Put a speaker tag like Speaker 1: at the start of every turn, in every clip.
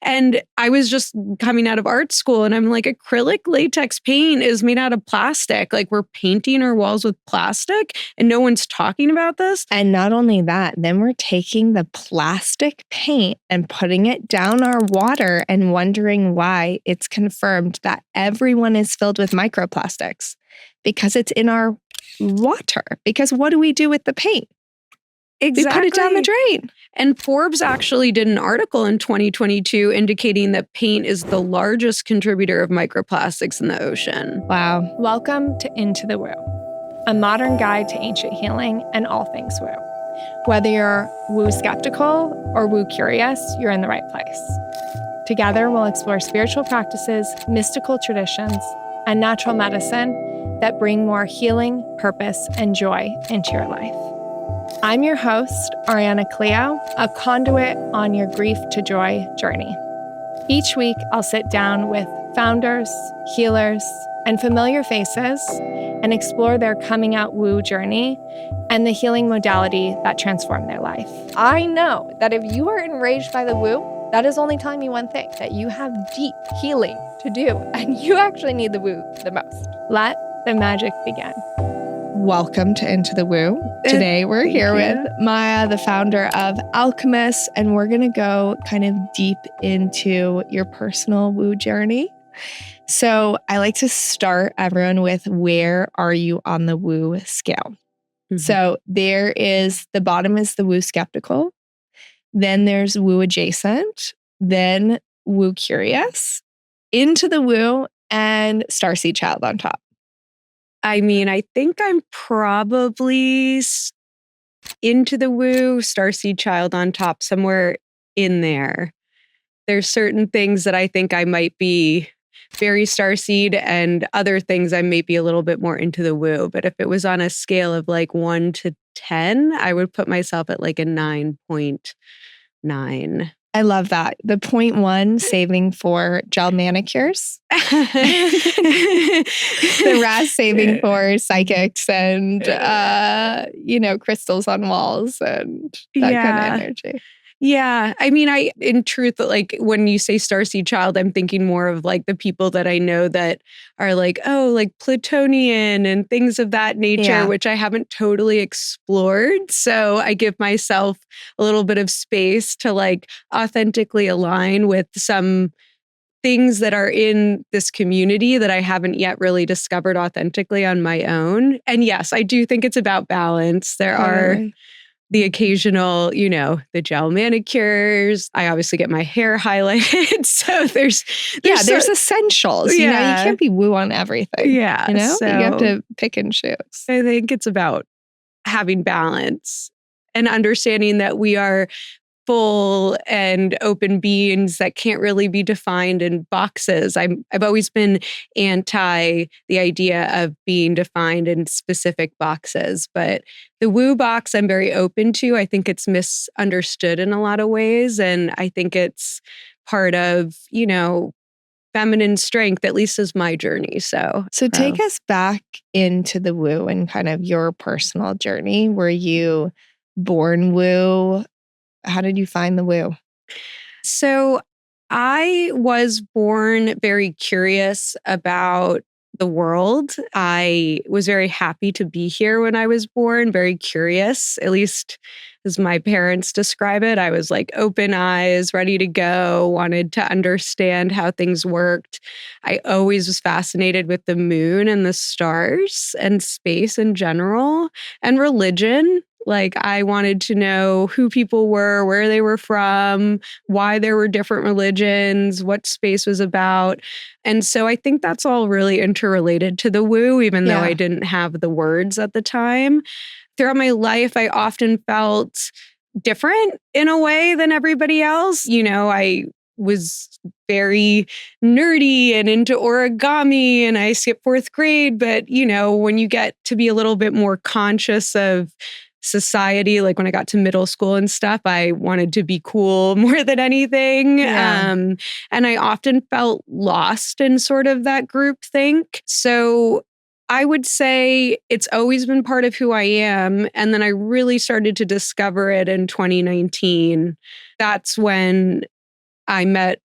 Speaker 1: And I was just coming out of art school and I'm like, acrylic latex paint is made out of plastic. Like we're painting our walls with plastic and no one's talking about this.
Speaker 2: And not only that, then we're taking the plastic paint and putting it down our water and wondering why it's confirmed that everyone is filled with microplastics because it's in our water. Because what do we do with the paint?
Speaker 1: Exactly.
Speaker 2: We put it down the drain.
Speaker 1: And Forbes actually did an article in 2022 indicating that paint is the largest contributor of microplastics in the ocean.
Speaker 2: Wow.
Speaker 3: Welcome to Into the Woo, a modern guide to ancient healing and all things woo. Whether you're woo skeptical or woo curious, you're in the right place. Together, we'll explore spiritual practices, mystical traditions, and natural medicine that bring more healing, purpose, and joy into your life. I'm your host, Ariana Cleo, a conduit on your grief to joy journey. Each week, I'll sit down with founders, healers, and familiar faces and explore their coming out woo journey and the healing modality that transformed their life. I know that if you are enraged by the woo, that is only telling me one thing, that you have deep healing to do, and you actually need the woo the most. Let the magic begin.
Speaker 2: Welcome to Into the Woo. Today we're here with Maya, the founder of Alchemist, and we're going to go kind of deep into your personal woo journey. So I like to start everyone with, where are you on the woo scale? Mm-hmm. So there is, the bottom is the woo skeptical, then there's woo adjacent, then woo curious, into the woo, and starseed child on top.
Speaker 1: I mean, I think I'm probably into the woo, starseed child on top, somewhere in there. There's certain things that I think I might be very starseed, and other things I may be a little bit more into the woo. But if it was on a scale of like 1 to 10, I would put myself at like a 9.9.
Speaker 2: I love that. The 0.1 saving for gel manicures. The rest saving for psychics and, crystals on walls and that kind of energy.
Speaker 1: Yeah. I mean, in truth, like when you say starseed child, I'm thinking more of like the people that I know that are like, oh, like Plutonian and things of that nature, which I haven't totally explored. So I give myself a little bit of space to like authentically align with some things that are in this community that I haven't yet really discovered authentically on my own. And yes, I do think it's about balance. There are the occasional, the gel manicures. I obviously get my hair highlighted. So there's
Speaker 2: essentials. You can't be woo on everything.
Speaker 1: Yeah.
Speaker 2: So you have to pick and choose.
Speaker 1: I think it's about having balance and understanding that we are full and open beings that can't really be defined in boxes. I've always been anti the idea of being defined in specific boxes, but the woo box I'm very open to. I think it's misunderstood in a lot of ways, and I think it's part of, feminine strength, at least is my journey. So
Speaker 2: take us back into the woo and kind of your personal journey. Were you born woo? How did you find the woo?
Speaker 1: So I was born very curious about the world. I was very happy to be here when I was born, very curious, at least as my parents describe it. I was like open eyes, ready to go, wanted to understand how things worked. I always was fascinated with the moon and the stars and space in general and religion. Like I wanted to know who people were, where they were from, why there were different religions, what space was about. And so I think that's all really interrelated to the woo, even though I didn't have the words at the time. Throughout my life, I often felt different in a way than everybody else. I was very nerdy and into origami and I skipped 4th grade. But, when you get to be a little bit more conscious of society, like when I got to middle school and stuff, I wanted to be cool more than anything. And I often felt lost in sort of that group think. So I would say it's always been part of who I am. And then I really started to discover it in 2019. That's when I met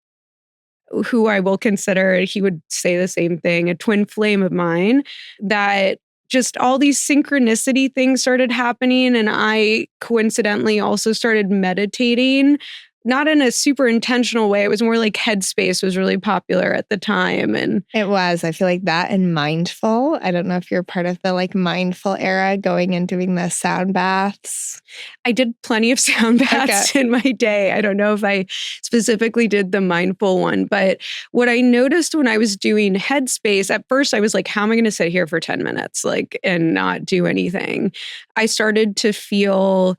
Speaker 1: who I will consider, he would say the same thing, a twin flame of mine, that just all these synchronicity things started happening. And I coincidentally also started meditating, not in a super intentional way. It was more like Headspace was really popular at the time. And
Speaker 2: it was. I feel like that and mindful. I don't know if you're part of the like mindful era, going and doing the sound baths.
Speaker 1: I did plenty of sound baths in my day. I don't know if I specifically did the mindful one, but what I noticed when I was doing Headspace, at first I was like, how am I going to sit here for 10 minutes and not do anything? I started to feel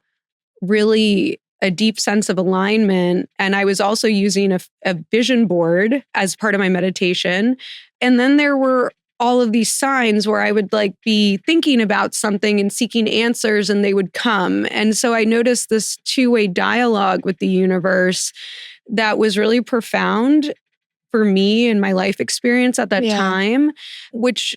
Speaker 1: really a deep sense of alignment. And I was also using a vision board as part of my meditation. And then there were all of these signs where I would be thinking about something and seeking answers, and they would come. And so I noticed this two-way dialogue with the universe that was really profound for me and my life experience at that time, which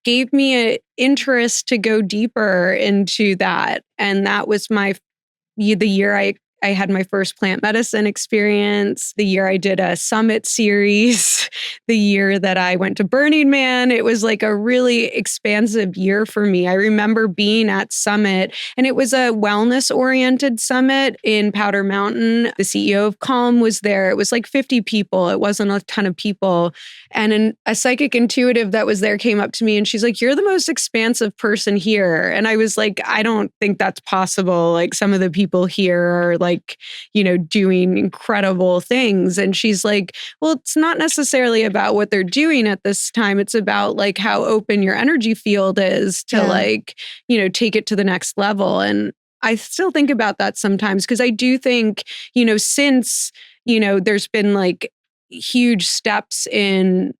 Speaker 1: gave me an interest to go deeper into that. And that was the year I had my first plant medicine experience, the year I did a summit series, the year that I went to Burning Man. It was like a really expansive year for me. I remember being at Summit, and it was a wellness-oriented summit in Powder Mountain. The CEO of Calm was there. It was like 50 people. It wasn't a ton of people. And a psychic intuitive that was there came up to me, and she's like, "You're the most expansive person here." And I was like, "I don't think that's possible. Like, some of the people here are doing incredible things." And she's like, "Well, it's not necessarily about what they're doing at this time. It's about how open your energy field is to take it to the next level." And I still think about that sometimes, because I do think, since, there's been huge steps in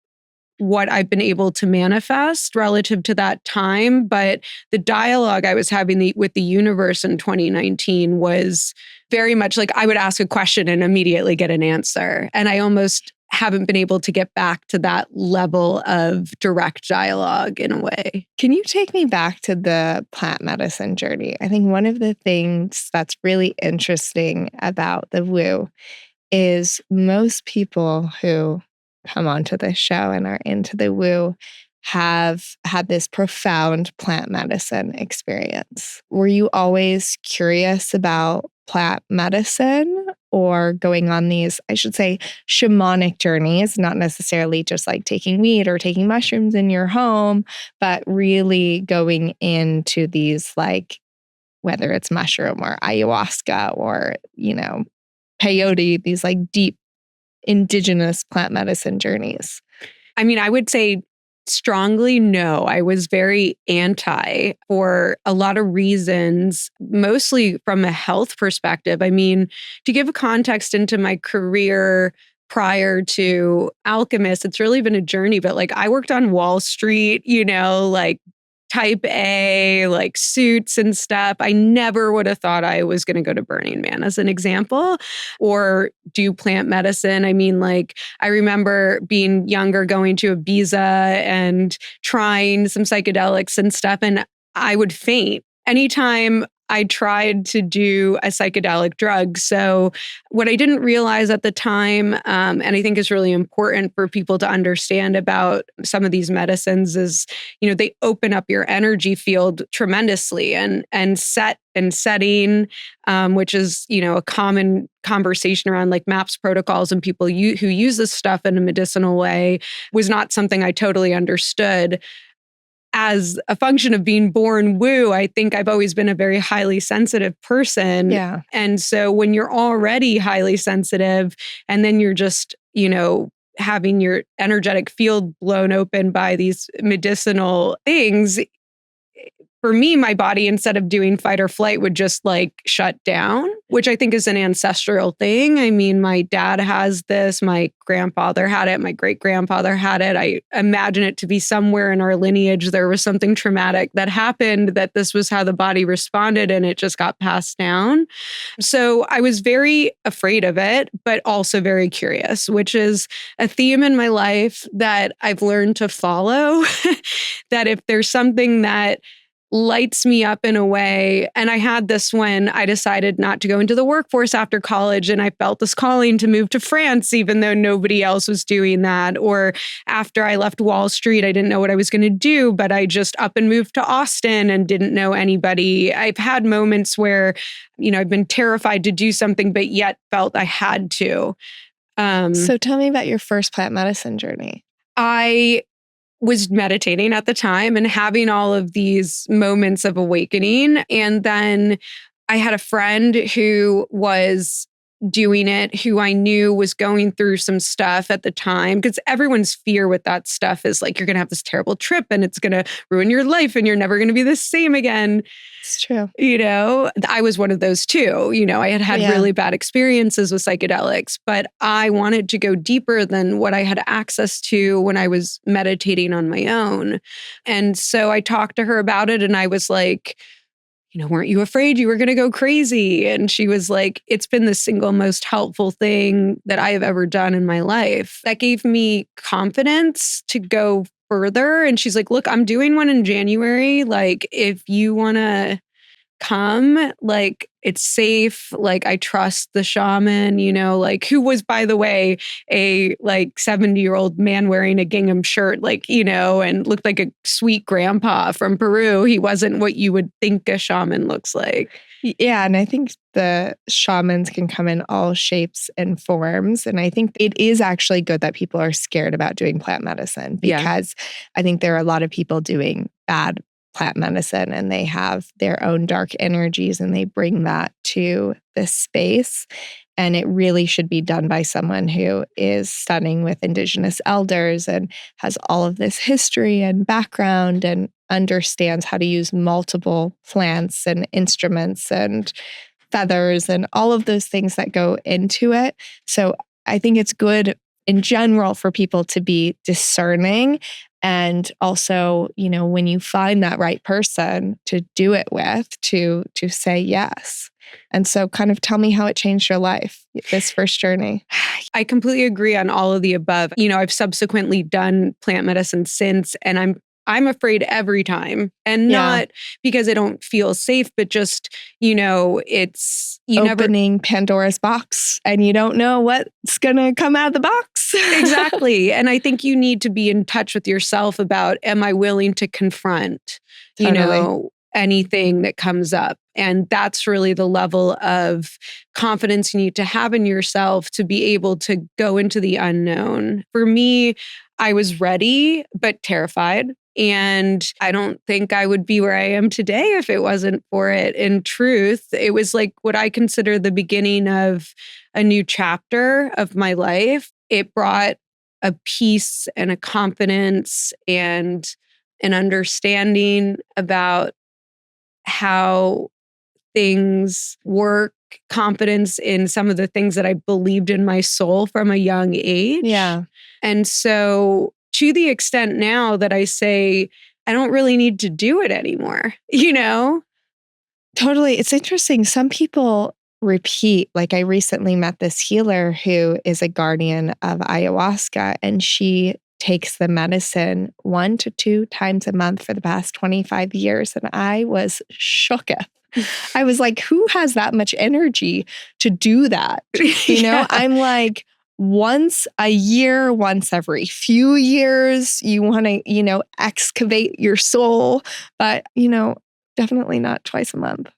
Speaker 1: what I've been able to manifest relative to that time. But the dialogue I was having with the universe in 2019 was very much I would ask a question and immediately get an answer. And I almost haven't been able to get back to that level of direct dialogue in a way.
Speaker 2: Can you take me back to the plant medicine journey? I think one of the things that's really interesting about the woo is most people who come onto this show and are into the woo have had this profound plant medicine experience. Were you always curious about plant medicine, or going on these, I should say, shamanic journeys, not necessarily just taking weed or taking mushrooms in your home, but really going into these whether it's mushroom or ayahuasca or, peyote, these deep indigenous plant medicine journeys?
Speaker 1: I mean, I would say strongly no. I was very anti for a lot of reasons, mostly from a health perspective. I mean, to give a context into my career prior to Alchemist, it's really been a journey, but I worked on Wall Street, type A, suits and stuff. I never would have thought I was going to go to Burning Man, as an example, or do plant medicine. I mean, I remember being younger, going to Ibiza and trying some psychedelics and stuff, and I would faint anytime I tried to do a psychedelic drug. So what I didn't realize at the time, and I think is really important for people to understand about some of these medicines, is, they open up your energy field tremendously, and setting, which is, a common conversation around MAPS protocols and people who use this stuff in a medicinal way, was not something I totally understood. As a function of being born woo, I think I've always been a very highly sensitive person.
Speaker 2: Yeah.
Speaker 1: And so when you're already highly sensitive, and then you're just, having your energetic field blown open by these medicinal things, for me, my body, instead of doing fight or flight, would just shut down, which I think is an ancestral thing. I mean, my dad has this, my grandfather had it, my great-grandfather had it. I imagine it to be somewhere in our lineage. There was something traumatic that happened, that this was how the body responded, and it just got passed down. So I was very afraid of it, but also very curious, which is a theme in my life that I've learned to follow, that if there's something that lights me up in a way. And I had this when I decided not to go into the workforce after college, and I felt this calling to move to France, even though nobody else was doing that. Or after I left Wall Street, I didn't know what I was going to do, but I just up and moved to Austin and didn't know anybody. I've had moments where, I've been terrified to do something, but yet felt I had to.
Speaker 2: So tell me about your first plant medicine journey.
Speaker 1: I was meditating at the time and having all of these moments of awakening. And then I had a friend who was doing it, who I knew was going through some stuff at the time, because everyone's fear with that stuff is like, you're going to have this terrible trip and it's going to ruin your life and you're never going to be the same again.
Speaker 2: It's true.
Speaker 1: I was one of those too. I had really bad experiences with psychedelics, but I wanted to go deeper than what I had access to when I was meditating on my own. And so I talked to her about it and I was like, weren't you afraid you were going to go crazy? And she was like, it's been the single most helpful thing that I have ever done in my life. That gave me confidence to go further. And she's like, look, I'm doing one in January. Like, if you want to come, like, it's safe. Like, I trust the shaman, who was, by the way, a 70-year-old man wearing a gingham shirt, and looked like a sweet grandpa from Peru. He wasn't what you would think a shaman looks like.
Speaker 2: Yeah. And I think the shamans can come in all shapes and forms. And I think it is actually good that people are scared about doing plant medicine, because I think there are a lot of people doing bad plant medicine and they have their own dark energies and they bring that to this space. And it really should be done by someone who is studying with Indigenous elders and has all of this history and background and understands how to use multiple plants and instruments and feathers and all of those things that go into it. So I think it's good in general for people to be discerning. And also, when you find that right person to do it with, to say yes. And so kind of tell me how it changed your life, this first journey.
Speaker 1: I completely agree on all of the above. I've subsequently done plant medicine since, and I'm afraid every time. And not because I don't feel safe, but just, it's
Speaker 2: opening Pandora's box and you don't know what's going to come out of the box.
Speaker 1: Exactly. And I think you need to be in touch with yourself about, am I willing to confront, anything that comes up? And that's really the level of confidence you need to have in yourself to be able to go into the unknown. For me, I was ready, but terrified. And I don't think I would be where I am today if it wasn't for it. In truth, it was like what I consider the beginning of a new chapter of my life. It brought a peace and a confidence and an understanding about how things work, confidence in some of the things that I believed in my soul from a young age.
Speaker 2: Yeah.
Speaker 1: And so to the extent now that I say, I don't really need to do it anymore,
Speaker 2: Totally. It's interesting. Some people repeat, like I recently met this healer who is a guardian of ayahuasca, and she takes the medicine 1 to 2 times a month for the past 25 years. And I was shooketh. I was like, who has that much energy to do that? I'm like, once a year, once every few years, you want to, excavate your soul, but, definitely not twice a month.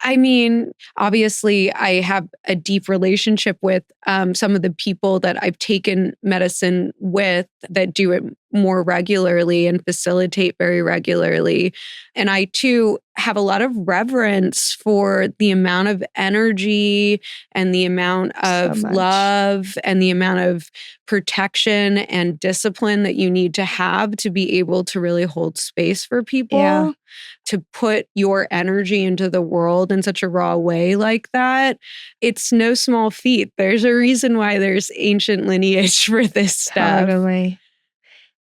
Speaker 1: I mean, obviously, I have a deep relationship with some of the people that I've taken medicine with that do it more regularly and facilitate very regularly. And I, too, have a lot of reverence for the amount of energy and the amount of love and the amount of protection and discipline that you need to have to be able to really hold space for people, to put your energy into the world in such a raw way like that. It's no small feat. There's a reason why there's ancient lineage for this stuff.
Speaker 2: Totally.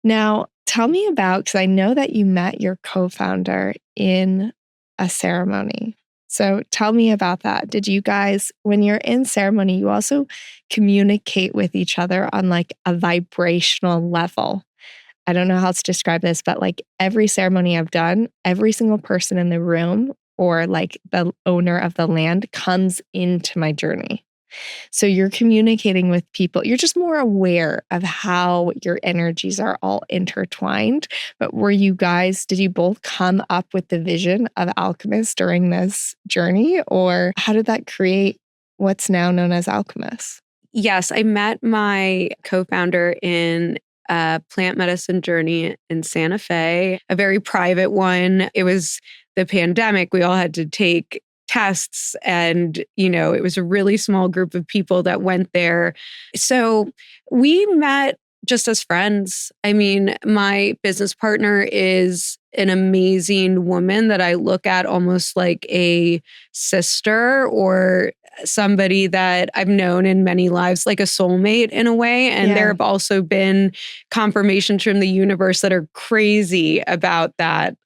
Speaker 2: Now, tell me about, because I know that you met your co-founder in a ceremony. So tell me about that. Did you guys, when you're in ceremony, you also communicate with each other on like a vibrational level? I don't know how to describe this, but like every ceremony I've done, every single person in the room or like the owner of the land comes into my journey. So you're communicating with people. You're just more aware of how your energies are all intertwined. But did you both come up with the vision of Alchemist during this journey? Or how did that create what's now known as Alchemist?
Speaker 1: Yes, I met my co-founder in a plant medicine journey in Santa Fe, a very private one. It was the pandemic. We all had to take tests and, it was a really small group of people that went there. So we met just as friends. I mean, my business partner is an amazing woman that I look at almost like a sister or somebody that I've known in many lives, like a soulmate in a way. And there have also been confirmations from the universe that are crazy about that.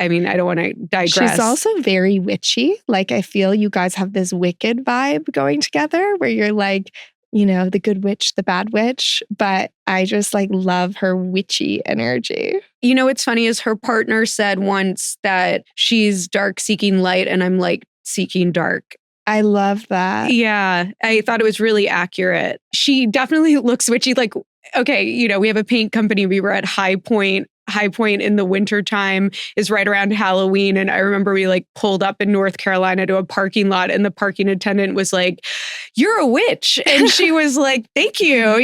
Speaker 1: I don't want to digress.
Speaker 2: She's also very witchy. Like, I feel you guys have this wicked vibe going together where you're like, the good witch, the bad witch. But I just love her witchy energy.
Speaker 1: What's funny is her partner said once that she's dark seeking light and I'm seeking dark.
Speaker 2: I love that.
Speaker 1: Yeah, I thought it was really accurate. She definitely looks witchy. Okay, we have a paint company. We were at High Point. High Point in the wintertime is right around Halloween. And I remember we pulled up in North Carolina to a parking lot and the parking attendant was like, "You're a witch." And she was like, "Thank you."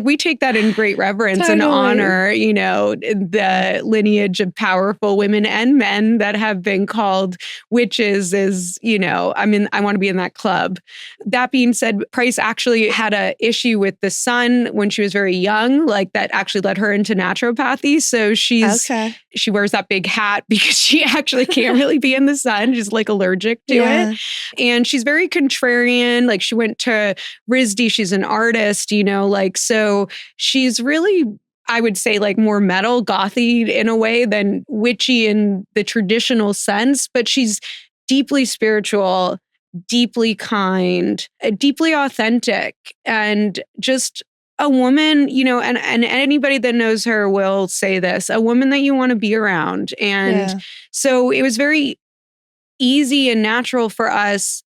Speaker 1: We take that in great reverence and honor, the lineage of powerful women and men that have been called witches is, I want to be in that club. That being said, Price actually had an issue with the sun when she was very young, that actually led her into naturopathy. So she wears that big hat because she actually can't really be in the sun. She's allergic to it. And she's very contrarian. She went to RISD. She's an artist, so she's really, I would say more metal gothy in a way than witchy in the traditional sense, but she's deeply spiritual, deeply kind, deeply authentic, and just a woman, and anybody that knows her will say this, a woman that you want to be around. And so it was very easy and natural for us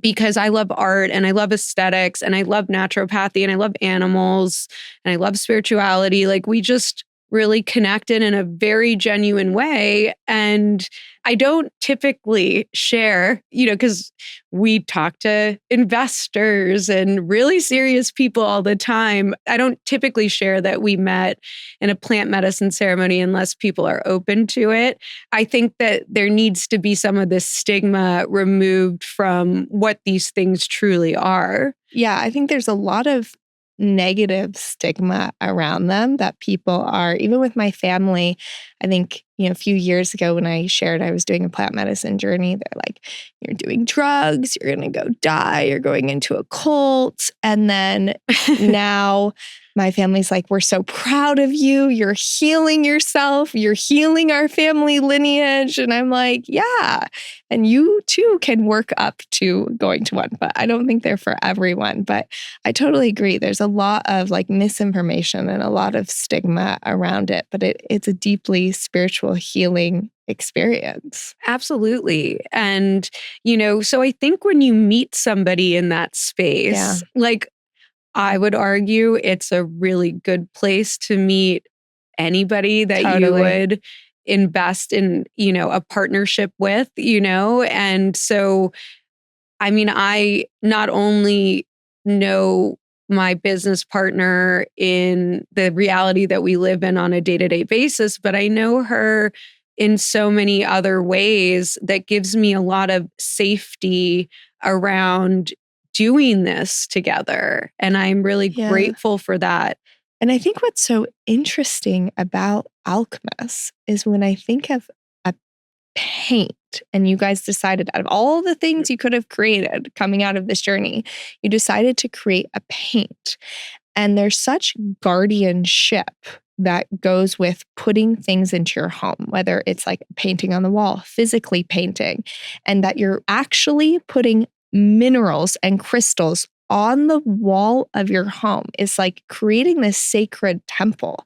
Speaker 1: because I love art and I love aesthetics and I love naturopathy and I love animals and I love spirituality. We just really connected in a very genuine way. And I don't typically share, because we talk to investors and really serious people all the time. I don't typically share that we met in a plant medicine ceremony unless people are open to it. I think that there needs to be some of this stigma removed from what these things truly are.
Speaker 2: Yeah, I think there's a lot of negative stigma around them that people are, even with my family. I think, a few years ago when I shared I was doing a plant medicine journey, they're like, "You're doing drugs, you're going to go die, you're going into a cult." And then now my family's like, "We're so proud of you. You're healing yourself. You're healing our family lineage." And I'm like, yeah. And you too can work up to going to one, but I don't think they're for everyone. But I totally agree. There's a lot of misinformation and a lot of stigma around it, but it's a deeply spiritual healing experience.
Speaker 1: Absolutely. And, so I think when you meet somebody in that space, I would argue it's a really good place to meet anybody that you would invest in, a partnership with, And so, I not only know my business partner in the reality that we live in on a day-to-day basis, but I know her in so many other ways that gives me a lot of safety around doing this together. And I'm really grateful for that.
Speaker 2: And I think what's so interesting about Alchemist is when I think of a paint, and you guys decided out of all the things you could have created coming out of this journey, you decided to create a paint. And there's such guardianship that goes with putting things into your home, whether it's painting on the wall, physically painting, and that you're actually putting minerals and crystals on the wall of your home is like creating this sacred temple.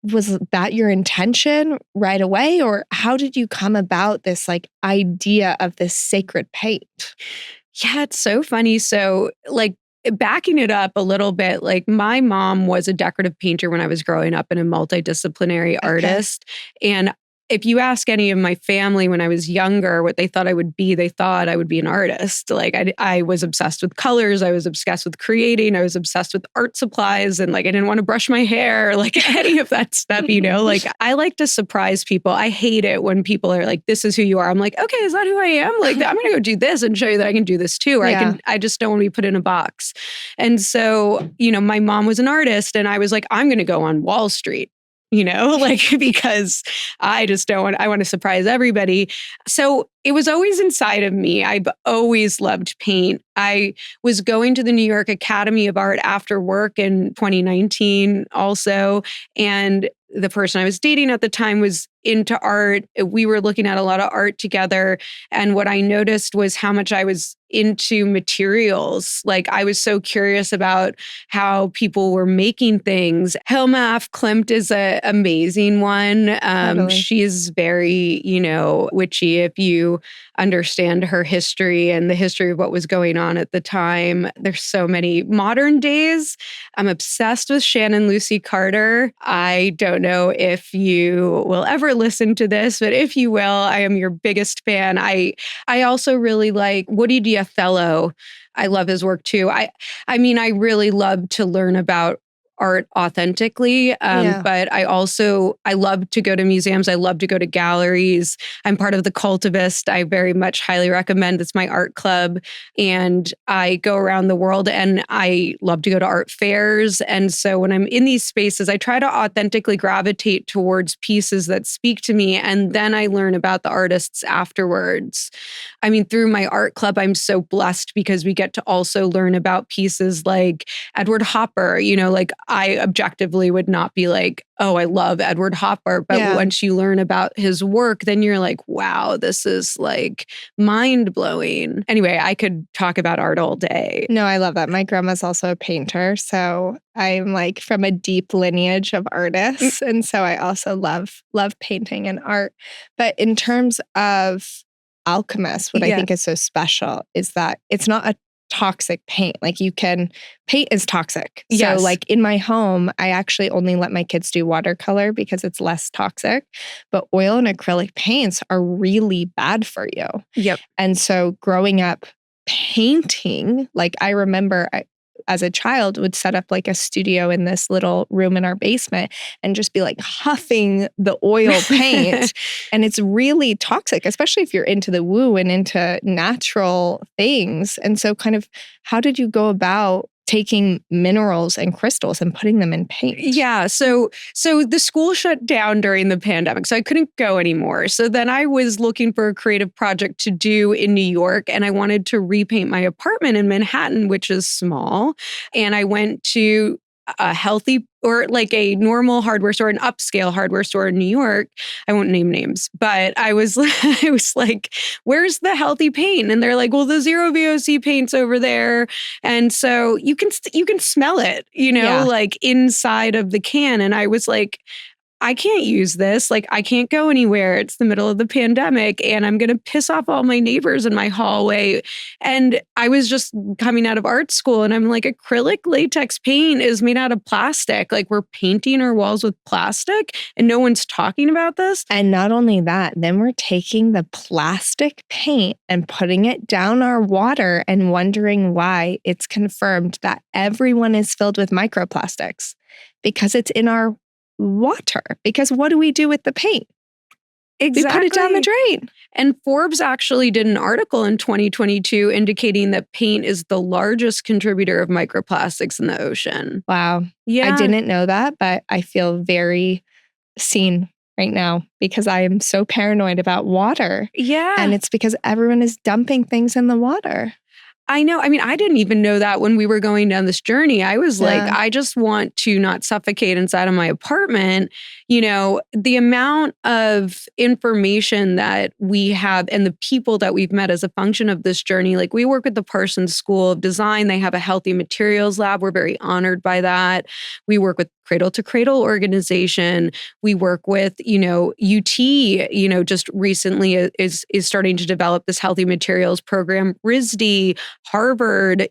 Speaker 2: Was that your intention right away? Or how did you come about this like idea of this sacred paint?
Speaker 1: Yeah, it's so funny. So, like, backing it up a little bit, like, my mom was a decorative painter when I was growing up and a multidisciplinary artist. And if you ask any of my family when I was younger what they thought I would be, they thought I would be an artist. Like, I was obsessed with colors. I was obsessed with creating. I was obsessed with art supplies. And like, I didn't want to brush my hair, like any of that stuff, you know? Like, I like to surprise people. I hate it when people are like, this is who you are. I'm like, okay, is that who I am? Like, I'm going to go do this and show you that I can do this too. Or I just don't want to be put in a box. And so, you know, my mom was an artist and I was like, I'm going to go on Wall Street. You know, like, because I want to surprise everybody. So it was always inside of me. I've always loved paint. I was going to the New York Academy of Art after work in 2019 also. And the person I was dating at the time was into art. We were looking at a lot of art together. And what I noticed was how much I was into materials. Like, I was so curious about how people were making things. Hilma af Klint is an amazing one.
Speaker 2: Totally.
Speaker 1: She's very, you know, witchy if you understand her history and the history of what was going on at the time. There's so many modern days. I'm obsessed with Shannon Lucy Carter. I don't know if you will ever listen to this, but if you will, I am your biggest fan. I also really like Woody Diathello. I love his work too. I mean, I really love to learn about art authentically. But I love to go to museums. I love to go to galleries. I'm part of the Cultivist. I very much highly recommend. It's my art club. And I go around the world and I love to go to art fairs. And so when I'm in these spaces, I try to authentically gravitate towards pieces that speak to me. And then I learn about the artists afterwards. I mean, through my art club, I'm so blessed because we get to also learn about pieces like Edward Hopper, you know, like I objectively would not be like, oh, I love Edward Hopper. But once you learn about his work, then you're like, wow, this is like mind blowing. Anyway, I could talk about art all day.
Speaker 2: No, I love that. My grandma's also a painter. So I'm like from a deep lineage of artists. And so I also love painting and art. But in terms of Alchemist, what I think is so special is that it's not a toxic paint. Like paint is toxic. So like in my home, I actually only let my kids do watercolor because it's less toxic. But oil and acrylic paints are really bad for you.
Speaker 1: Yep.
Speaker 2: And so growing up painting, like I remember as a child would set up like a studio in this little room in our basement and just be like huffing the oil paint. And it's really toxic, especially if you're into the woo and into natural things. And so kind of how did you go about taking minerals and crystals and putting them in paint?
Speaker 1: Yeah. So the school shut down during the pandemic, so I couldn't go anymore. So then I was looking for a creative project to do in New York, and I wanted to repaint my apartment in Manhattan, which is small. And I went to a healthy or like a normal hardware store, an upscale hardware store in New York. I won't name names, but I was like, where's the healthy paint? And they're like, well, the zero VOC paint's over there. And so you can smell it, you know, like inside of the can. And I was like, I can't use this. Like, I can't go anywhere. It's the middle of the pandemic and I'm going to piss off all my neighbors in my hallway. And I was just coming out of art school and I'm like, acrylic latex paint is made out of plastic. Like, we're painting our walls with plastic and no one's talking about this.
Speaker 2: And not only that, then we're taking the plastic paint and putting it down our water and wondering why it's confirmed that everyone is filled with microplastics because it's in our water. Because what do we do with the paint?
Speaker 1: Exactly.
Speaker 2: We put it down the drain.
Speaker 1: And Forbes actually did an article in 2022 indicating that paint is the largest contributor of microplastics in the ocean.
Speaker 2: Wow.
Speaker 1: Yeah.
Speaker 2: I didn't know that, but I feel very seen right now because I am so paranoid about water.
Speaker 1: Yeah.
Speaker 2: And it's because everyone is dumping things in the water.
Speaker 1: I know. I mean, I didn't even know that when we were going down this journey. I was like, I just want to not suffocate inside of my apartment. The amount of information that we have and the people that we've met as a function of this journey, like we work with the Parsons School of Design. They have a healthy materials lab. We're very honored by that. We work with Cradle to Cradle organization. We work with, UT, just recently is starting to develop this healthy materials program. RISD, Harvard,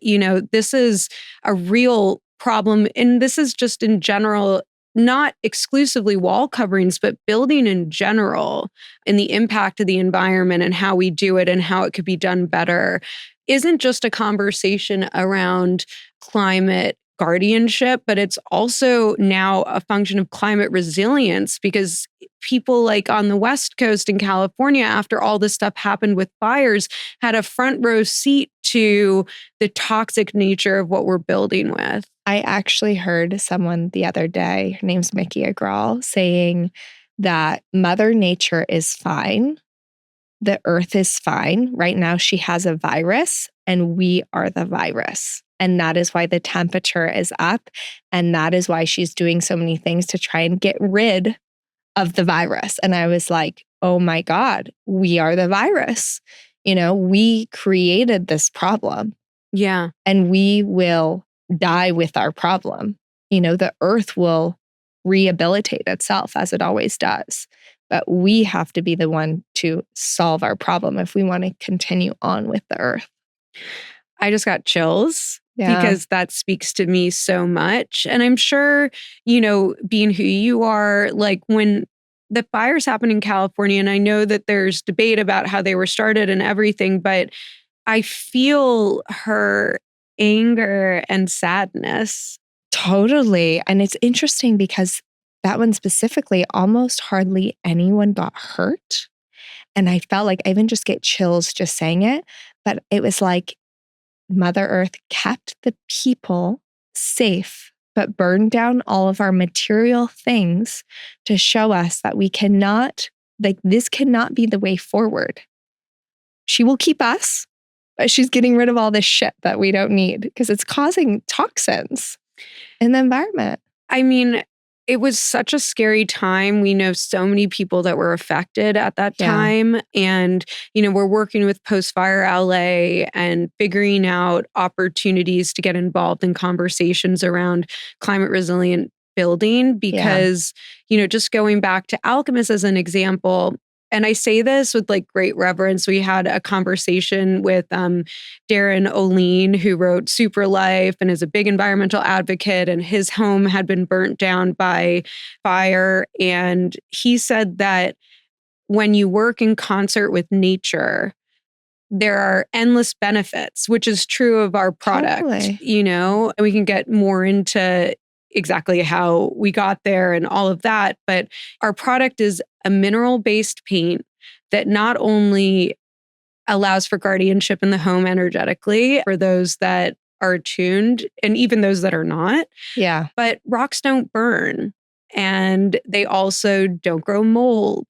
Speaker 1: this is a real problem. And this is just in general, not exclusively wall coverings, but building in general, and the impact of the environment and how we do it and how it could be done better isn't just a conversation around climate guardianship, but it's also now a function of climate resilience, because people like on the West Coast in California, after all this stuff happened with fires, had a front row seat to the toxic nature of what we're building with.
Speaker 2: I actually heard someone the other day, her name's Maya Crowne, saying that Mother Nature is fine. The earth is fine. Right now, she has a virus and we are the virus. And that is why the temperature is up. And that is why she's doing so many things to try and get rid of the virus. And I was like, oh my God, we are the virus. We created this problem.
Speaker 1: Yeah.
Speaker 2: And we will die with our problem. The earth will rehabilitate itself as it always does. But we have to be the one to solve our problem if we want to continue on with the earth.
Speaker 1: I just got chills because that speaks to me so much. And I'm sure, being who you are, like when the fires happened in California, and I know that there's debate about how they were started and everything, but I feel her anger and sadness.
Speaker 2: Totally. And it's interesting because that one specifically, almost hardly anyone got hurt. And I felt like I even just get chills just saying it. But it was like Mother Earth kept the people safe, but burned down all of our material things to show us that we cannot, this cannot be the way forward. She will keep us, but she's getting rid of all this shit that we don't need because it's causing toxins in the environment.
Speaker 1: I mean, it was such a scary time. We know so many people that were affected at that time. And, we're working with Post-Fire LA and figuring out opportunities to get involved in conversations around climate resilient building because, just going back to Alchemist as an example, and I say this with great reverence. We had a conversation with Darren O'Lean, who wrote Super Life and is a big environmental advocate, and his home had been burnt down by fire. And he said that when you work in concert with nature, there are endless benefits, which is true of our product, and we can get more into exactly how we got there and all of that. But our product is a mineral-based paint that not only allows for guardianship in the home energetically for those that are attuned and even those that are not.
Speaker 2: Yeah.
Speaker 1: But rocks don't burn. And they also don't grow mold.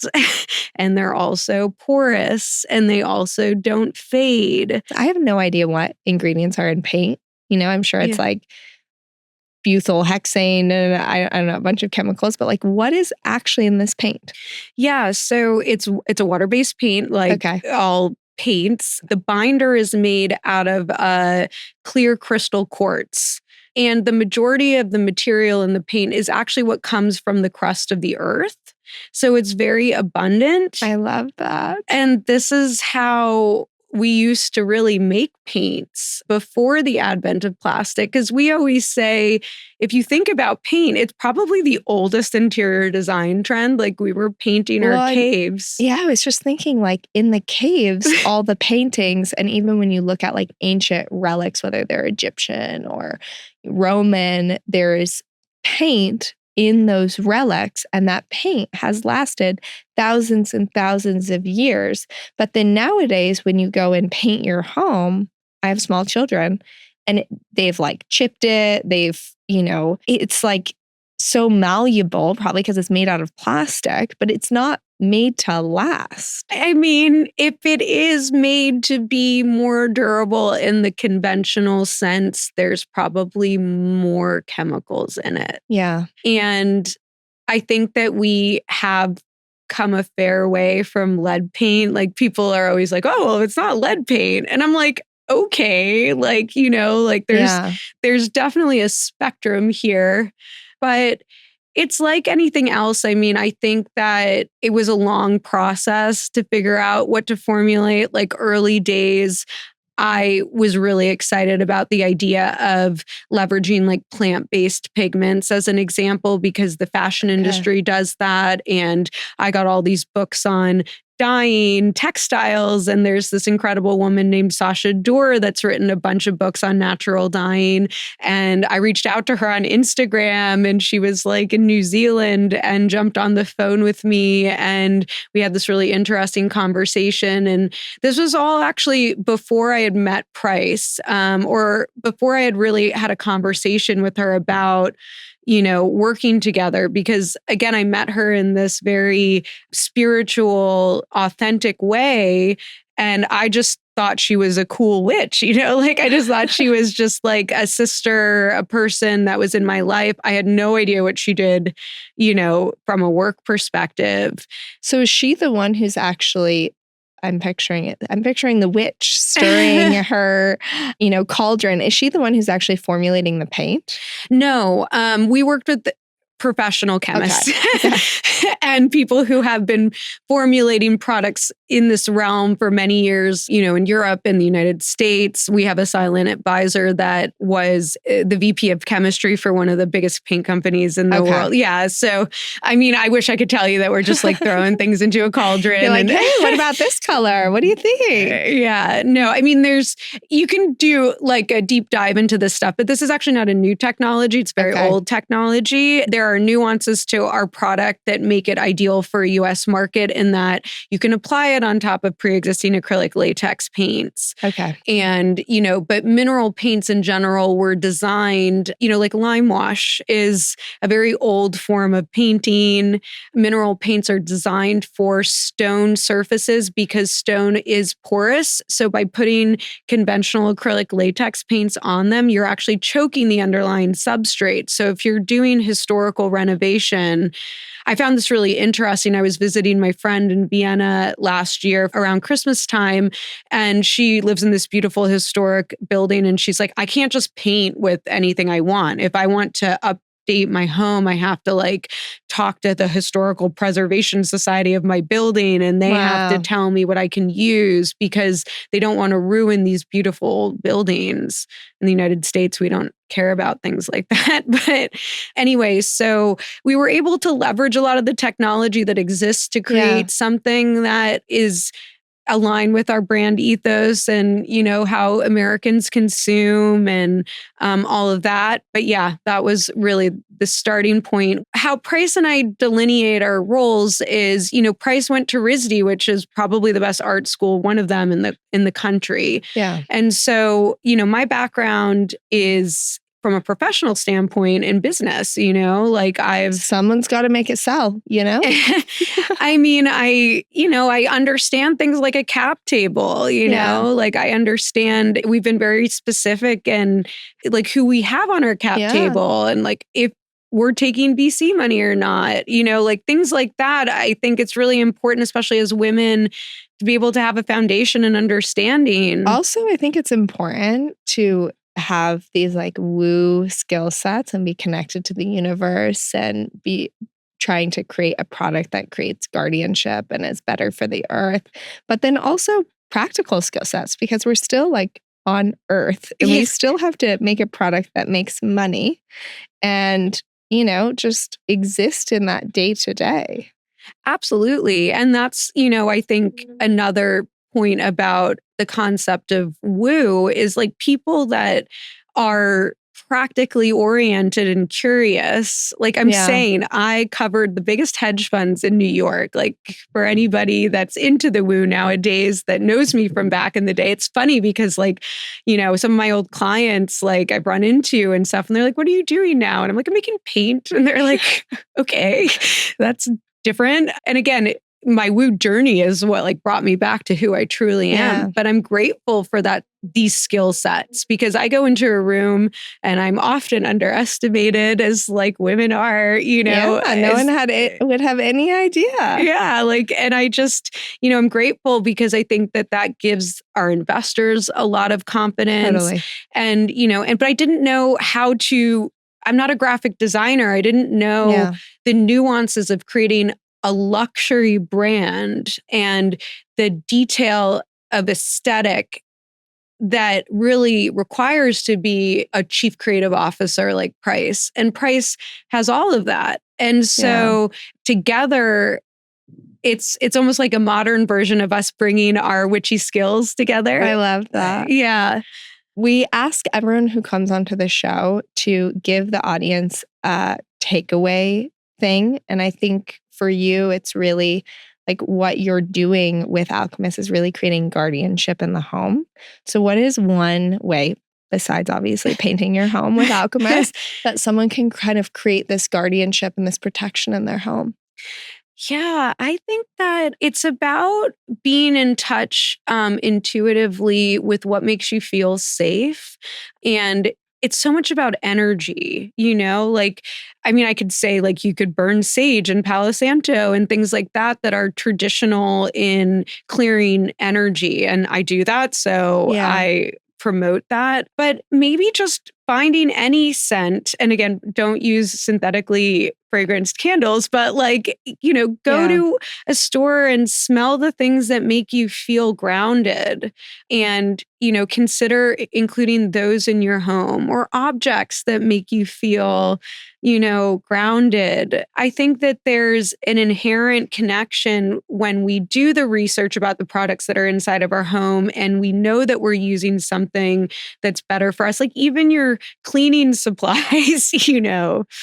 Speaker 1: And they're also porous. And they also don't fade.
Speaker 2: I have no idea what ingredients are in paint. I'm sure it's butyl hexane and I don't know, a bunch of chemicals, but what is actually in this paint?
Speaker 1: Yeah, so it's a water-based paint, all paints. The binder is made out of clear crystal quartz. And the majority of the material in the paint is actually what comes from the crust of the earth. So it's very abundant.
Speaker 2: I love that.
Speaker 1: And this is how we used to really make paints before the advent of plastic. Because we always say, if you think about paint, it's probably the oldest interior design trend. We were painting our caves.
Speaker 2: Yeah, I was just thinking in the caves, all the paintings, and even when you look at ancient relics, whether they're Egyptian or Roman, there's paint in those relics, and that paint has lasted thousands and thousands of years. But then nowadays, when you go and paint your home, I have small children, and they've chipped it. They've, it's so malleable, probably because it's made out of plastic, but it's not made to last?
Speaker 1: I mean, if it is made to be more durable in the conventional sense, there's probably more chemicals in it.
Speaker 2: Yeah.
Speaker 1: And I think that we have come a fair way from lead paint. Like people are always like, oh, well, it's not lead paint. And I'm like, okay, like, like there's definitely a spectrum here. But it's like anything else. I mean, I think that it was a long process to figure out what to formulate. Like early days, I was really excited about the idea of leveraging like plant-based pigments as an example, because the fashion industry does that. And I got all these books on dyeing textiles. And there's this incredible woman named Sasha Doer that's written a bunch of books on natural dyeing. And I reached out to her on Instagram, and she was like in New Zealand and jumped on the phone with me. And we had this really interesting conversation. And this was all actually before I had met Price, or before I had really had a conversation with her about working together, because again, I met her in this very spiritual, authentic way. And I just thought she was a cool witch, like I just thought she was just like a sister, a person that was in my life. I had no idea what she did, from a work perspective.
Speaker 2: So is she the one who's actually, I'm picturing it. I'm picturing the witch stirring her, cauldron. Is she the one who's actually formulating the paint?
Speaker 1: No, we worked with professional chemists and people who have been formulating products in this realm for many years, in Europe and the United States. We have a silent advisor that was the VP of chemistry for one of the biggest paint companies in the world. Yeah. So, I mean, I wish I could tell you that we're just like throwing things into a cauldron.
Speaker 2: You're like, hey, what about this color? What do you think?
Speaker 1: Yeah. No, I mean, you can do like a deep dive into this stuff, but this is actually not a new technology. It's very old technology. There are nuances to our product that make it ideal for a US market, in that you can apply it on top of pre-existing acrylic latex paints.
Speaker 2: Okay.
Speaker 1: And, but mineral paints in general were designed, like lime wash is a very old form of painting. Mineral paints are designed for stone surfaces because stone is porous. So by putting conventional acrylic latex paints on them, you're actually choking the underlying substrate. So if you're doing historical renovation, I found this really interesting. I was visiting my friend in Vienna last year around Christmas time, and she lives in this beautiful historic building. And she's like, I can't just paint with anything I want. If I want to update my home, I have to like talk to the Historical Preservation Society of my building, and they have to tell me what I can use, because they don't want to ruin these beautiful buildings. In the United States, we don't care about things like that. But anyway, so we were able to leverage a lot of the technology that exists to create something that is aligned with our brand ethos and, how Americans consume and all of that. But yeah, that was really the starting point. How Price and I delineate our roles is, Price went to RISD, which is probably the best art school, one of them in the country.
Speaker 2: Yeah.
Speaker 1: And so, my background is from a professional standpoint in business,
Speaker 2: someone's got to make it sell,
Speaker 1: I mean, I understand things like a cap table, like I understand we've been very specific and like who we have on our cap table, and like if we're taking VC money or not, like things like that. I think it's really important, especially as women, to be able to have a foundation and understanding.
Speaker 2: Also, I think it's important to have these like woo skill sets and be connected to the universe and be trying to create a product that creates guardianship and is better for the earth. But then also practical skill sets, because we're still like on earth and we still have to make a product that makes money and, just exist in that day to day.
Speaker 1: Absolutely. And that's, I think another point about the concept of woo is like people that are practically oriented and curious. Like I'm saying, I covered the biggest hedge funds in New York. Like for anybody that's into the woo nowadays that knows me from back in the day, it's funny because like, some of my old clients like I've run into and stuff, and they're like, what are you doing now? And I'm like, I'm making paint. And they're like, okay, that's different. And again, my woo journey is what like brought me back to who I truly am. But I'm grateful for these skill sets, because I go into a room and I'm often underestimated, as like women are,
Speaker 2: no one would have any idea.
Speaker 1: Yeah. Like, and I just, I'm grateful because I think that gives our investors a lot of confidence.
Speaker 2: Totally.
Speaker 1: And, but I didn't know I'm not a graphic designer. I didn't know the nuances of creating a luxury brand and the detail of aesthetic that really requires to be a chief creative officer like Price. And Price has all of that. And so together, it's almost like a modern version of us bringing our witchy skills together.
Speaker 2: I love that.
Speaker 1: Yeah.
Speaker 2: We ask everyone who comes onto the show to give the audience a takeaway thing. And I think for you, it's really like what you're doing with Alchemist is really creating guardianship in the home. So what is one way, besides obviously painting your home with Alchemist, that someone can kind of create this guardianship and this protection in their home?
Speaker 1: Yeah, I think that it's about being in touch intuitively with what makes you feel safe. And it's so much about energy, like, I mean, I could say like you could burn sage and Palo Santo and things like that are traditional in clearing energy. And I do that. So I promote that. But maybe just finding any scent, and again, don't use synthetically fragranced candles, but like, go to a store and smell the things that make you feel grounded, and, consider including those in your home, or objects that make you feel, grounded. I think that there's an inherent connection when we do the research about the products that are inside of our home and we know that we're using something that's better for us, like even your cleaning supplies,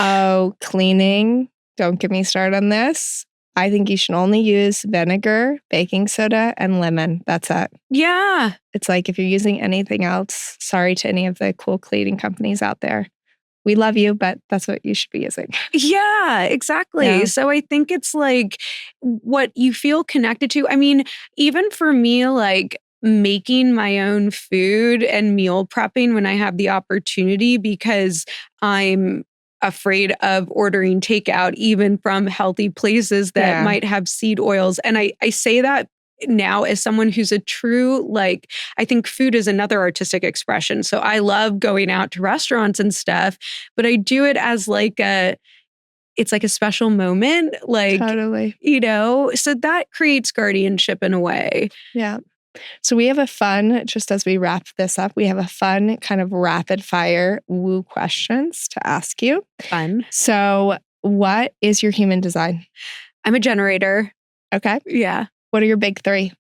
Speaker 2: Oh, cleaning. Don't get me started on this. I think you should only use vinegar, baking soda, and lemon. That's it.
Speaker 1: Yeah.
Speaker 2: It's like if you're using anything else, sorry to any of the cool cleaning companies out there. We love you, but that's what you should be using.
Speaker 1: Yeah, exactly. Yeah. So I think it's like what you feel connected to. I mean, even for me, like making my own food and meal prepping when I have the opportunity, because I'm afraid of ordering takeout, even from healthy places that might have seed oils. And I say that now as someone who's a true, like, I think food is another artistic expression. So I love going out to restaurants and stuff, but I do it as like it's like a special moment, like,
Speaker 2: totally.
Speaker 1: So that creates guardianship in a way.
Speaker 2: Yeah. So we have a fun, just as we wrap this up, we have a fun kind of rapid fire woo questions to ask you.
Speaker 1: Fun.
Speaker 2: So what is your human design?
Speaker 1: I'm a generator.
Speaker 2: Okay.
Speaker 1: Yeah.
Speaker 2: What are your big three?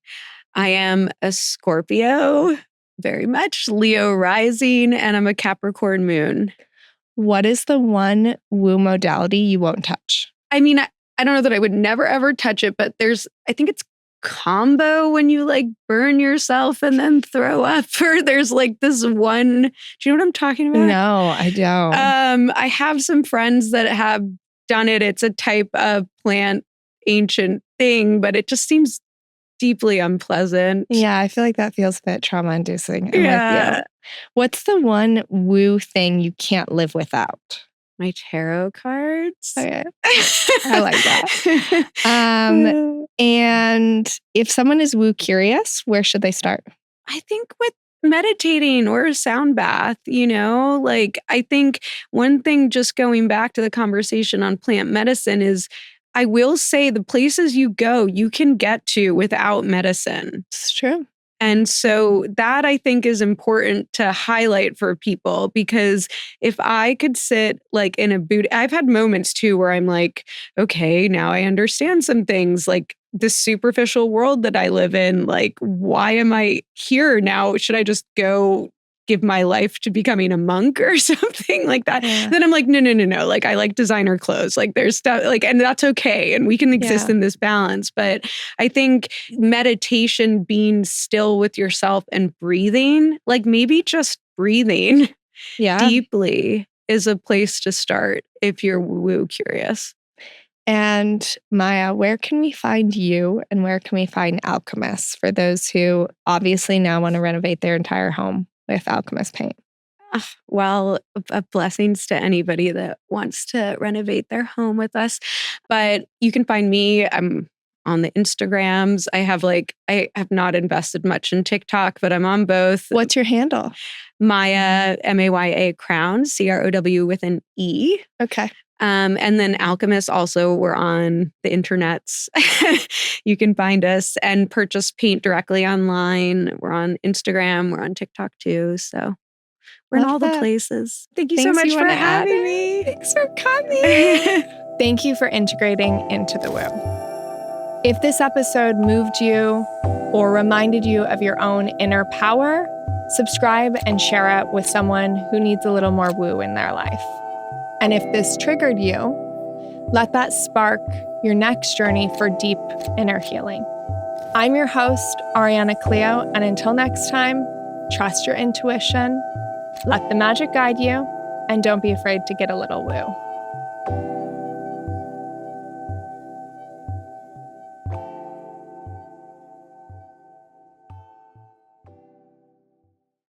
Speaker 1: I am a Scorpio, very much, Leo rising, and I'm a Capricorn moon.
Speaker 2: What is the one woo modality you won't touch?
Speaker 1: I mean, I don't know that I would never ever touch it, but I think it's combo when you like burn yourself and then throw up, or there's like this one, do you know what I'm talking about?
Speaker 2: No, I don't.
Speaker 1: I have some friends that have done it. It's a type of plant ancient thing, but it just seems deeply unpleasant.
Speaker 2: Yeah, I feel like that feels a bit trauma inducing. Yeah. What's the one woo thing you can't live without?
Speaker 1: My tarot cards.
Speaker 2: Okay. I like that. And if someone is woo curious, where should they start?
Speaker 1: I think with meditating or a sound bath, like I think one thing, just going back to the conversation on plant medicine, is I will say the places you go, you can get to without medicine.
Speaker 2: It's true.
Speaker 1: And so that I think is important to highlight for people, because if I could sit like in a boot, I've had moments too where I'm like, okay, now I understand some things, like this superficial world that I live in. Like, why am I here now? Should I just go give my life to becoming a monk or something like that? Yeah. Then I'm like, no. Like, I like designer clothes. Like, there's stuff like, and that's okay. And we can exist in this balance. But I think meditation, being still with yourself and breathing, like maybe just breathing deeply, is a place to start if you're woo curious.
Speaker 2: And Maya, where can we find you and where can we find Alchemist for those who obviously now want to renovate their entire home with Alchemist paint?
Speaker 1: Well, blessings to anybody that wants to renovate their home with us. But you can find me. I'm on the Instagrams. I have not invested much in TikTok, but I'm on both.
Speaker 2: What's your handle?
Speaker 1: Maya, Maya Crowne, CROW with an E.
Speaker 2: Okay.
Speaker 1: And then Alchemist also, we're on the internets. You can find us and purchase paint directly online. We're on Instagram. We're on TikTok too. So we're in all the places. Thank you so much for having me.
Speaker 2: Thanks for coming.
Speaker 3: Thank you for integrating into the woo. If this episode moved you or reminded you of your own inner power, subscribe and share it with someone who needs a little more woo in their life. And if this triggered you, let that spark your next journey for deep inner healing. I'm your host, Ariana Cleo, and until next time, trust your intuition, let the magic guide you, and don't be afraid to get a little woo.